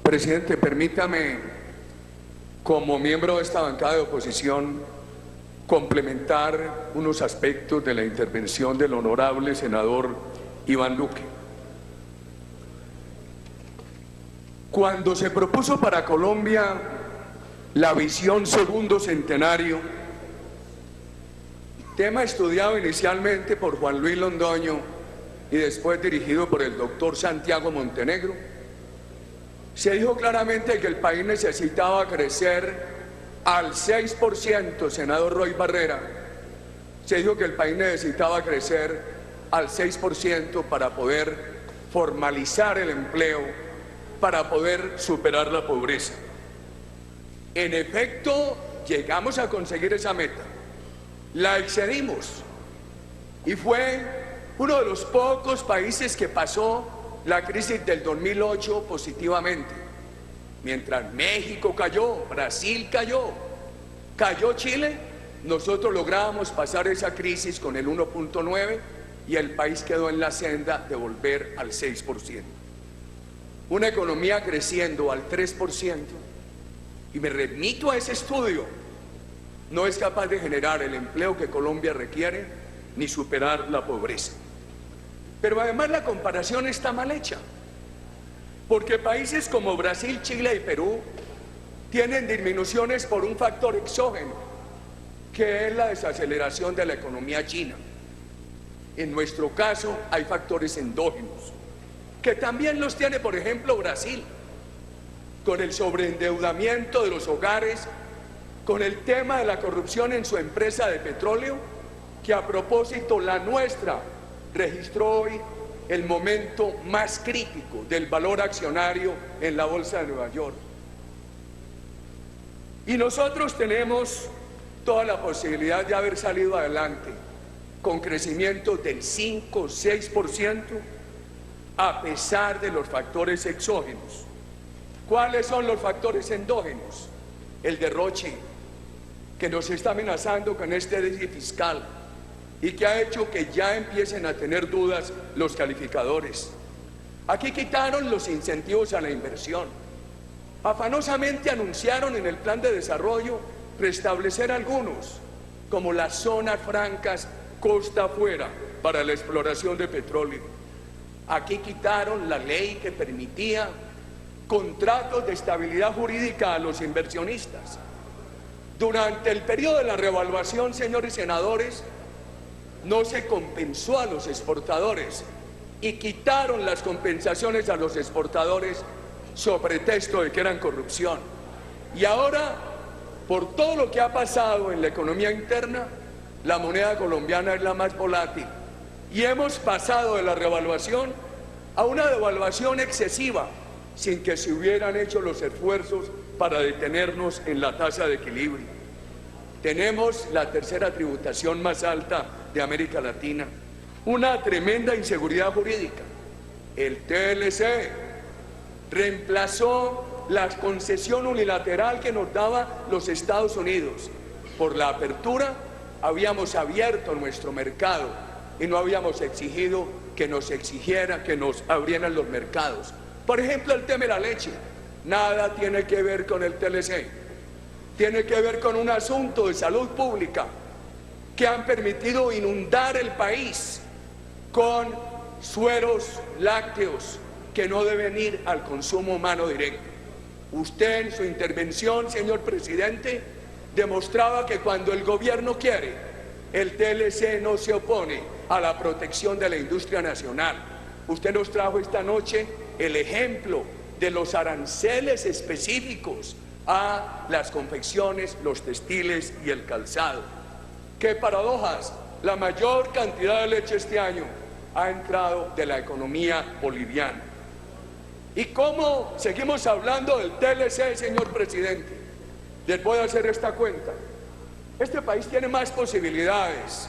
Presidente, permítame, como miembro de esta bancada de oposición, complementar unos aspectos de la intervención del honorable senador Iván Duque. Cuando se propuso para Colombia la visión segundo centenario, tema estudiado inicialmente por Juan Luis Londoño y después dirigido por el doctor Santiago Montenegro, se dijo claramente que el país necesitaba crecer al 6%, senador Roy Barrera. Se dijo que el país necesitaba crecer al 6% para poder formalizar el empleo, para poder superar la pobreza. En efecto, llegamos a conseguir esa meta, la excedimos y fue uno de los pocos países que pasó la crisis del 2008 positivamente. Mientras México cayó, Brasil cayó, cayó Chile, nosotros lográbamos pasar esa crisis con el 1.9 y el país quedó en la senda de volver al 6%. Una economía creciendo al 3%, y me remito a ese estudio, no es capaz de generar el empleo que Colombia requiere ni superar la pobreza. Pero además la comparación está mal hecha, porque países como Brasil, Chile y Perú tienen disminuciones por un factor exógeno, que es la desaceleración de la economía china. En nuestro caso hay factores endógenos, que también los tiene, por ejemplo, Brasil, con el sobreendeudamiento de los hogares, con el tema de la corrupción en su empresa de petróleo, que a propósito la nuestra registró hoy el momento más crítico del valor accionario en la Bolsa de Nueva York. Y nosotros tenemos toda la posibilidad de haber salido adelante con crecimiento del 5 o 6% a pesar de los factores exógenos. ¿Cuáles son los factores endógenos? El derroche, que nos está amenazando con este déficit fiscal y que ha hecho que ya empiecen a tener dudas los calificadores. Aquí quitaron los incentivos a la inversión. Afanosamente anunciaron en el plan de desarrollo restablecer algunos, como las zonas francas costa afuera para la exploración de petróleo. Aquí quitaron la ley que permitía contratos de estabilidad jurídica a los inversionistas. Durante el periodo de la revaluación, señores senadores, no se compensó a los exportadores y quitaron las compensaciones a los exportadores sobre pretexto de que eran corrupción. Y ahora, por todo lo que ha pasado en la economía interna, la moneda colombiana es la más volátil y hemos pasado de la revaluación a una devaluación excesiva sin que se hubieran hecho los esfuerzos para detenernos en la tasa de equilibrio. Tenemos la tercera tributación más alta de América Latina, una tremenda inseguridad jurídica. El TLC reemplazó la concesión unilateral que nos daba los Estados Unidos. Por la apertura habíamos abierto nuestro mercado y no habíamos exigido que nos abrieran los mercados. Por ejemplo, el tema de la leche, nada tiene que ver con el TLC, tiene que ver con un asunto de salud pública que han permitido inundar el país con sueros lácteos que no deben ir al consumo humano directo. Usted en su intervención, señor presidente, demostraba que cuando el gobierno quiere, el TLC no se opone a la protección de la industria nacional. Usted nos trajo esta noche el ejemplo de los aranceles específicos a las confecciones, los textiles y el calzado. ¡Qué paradojas! La mayor cantidad de leche este año ha entrado de la economía boliviana. ¿Y cómo seguimos hablando del TLC, señor presidente? Les voy a hacer esta cuenta. Este país tiene más posibilidades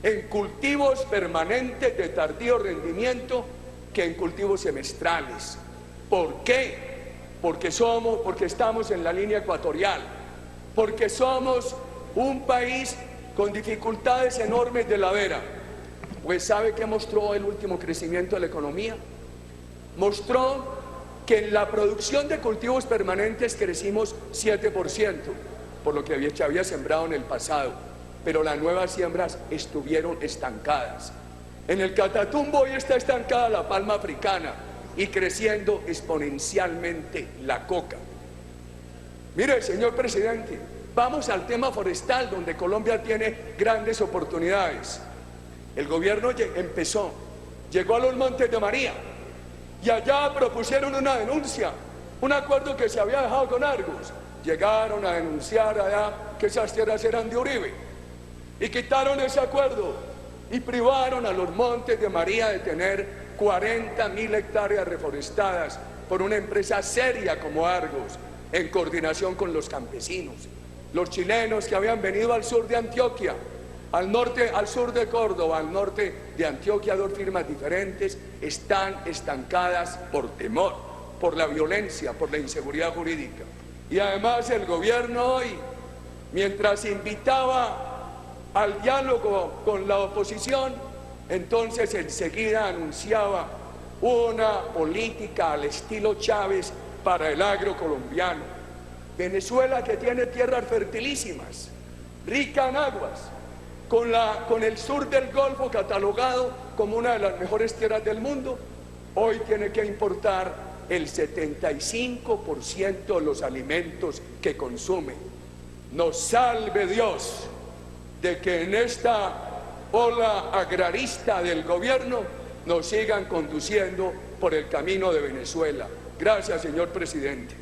en cultivos permanentes de tardío rendimiento que en cultivos semestrales. ¿Por qué? Porque estamos en la línea ecuatorial, porque somos un país con dificultades enormes de ladera. Pues ¿sabe qué mostró el último crecimiento de la economía? Mostró que en la producción de cultivos permanentes crecimos 7%, por lo que había sembrado en el pasado, pero las nuevas siembras estuvieron estancadas. En el Catatumbo hoy está estancada la palma africana y creciendo exponencialmente la coca. Mire, señor presidente, vamos al tema forestal, donde Colombia tiene grandes oportunidades. El gobierno llegó a los Montes de María y allá propusieron una denuncia, un acuerdo que se había dejado con Argos. Llegaron a denunciar allá que esas tierras eran de Uribe y quitaron ese acuerdo y privaron a los Montes de María de tener 40.000 hectáreas reforestadas por una empresa seria como Argos, en coordinación con los campesinos. Los chilenos que habían venido al sur de Antioquia, al norte, al sur de Córdoba, al norte de Antioquia, 2 firmas diferentes, están estancadas por temor, por la violencia, por la inseguridad jurídica. Y además el gobierno hoy, mientras invitaba al diálogo con la oposición, entonces enseguida anunciaba una política al estilo Chávez para el agro colombiano. Venezuela, que tiene tierras fertilísimas, rica en aguas, con el sur del Golfo catalogado como una de las mejores tierras del mundo, hoy tiene que importar el 75% de los alimentos que consume. Nos salve Dios de que en esta ola agrarista del gobierno nos sigan conduciendo por el camino de Venezuela. Gracias, señor presidente.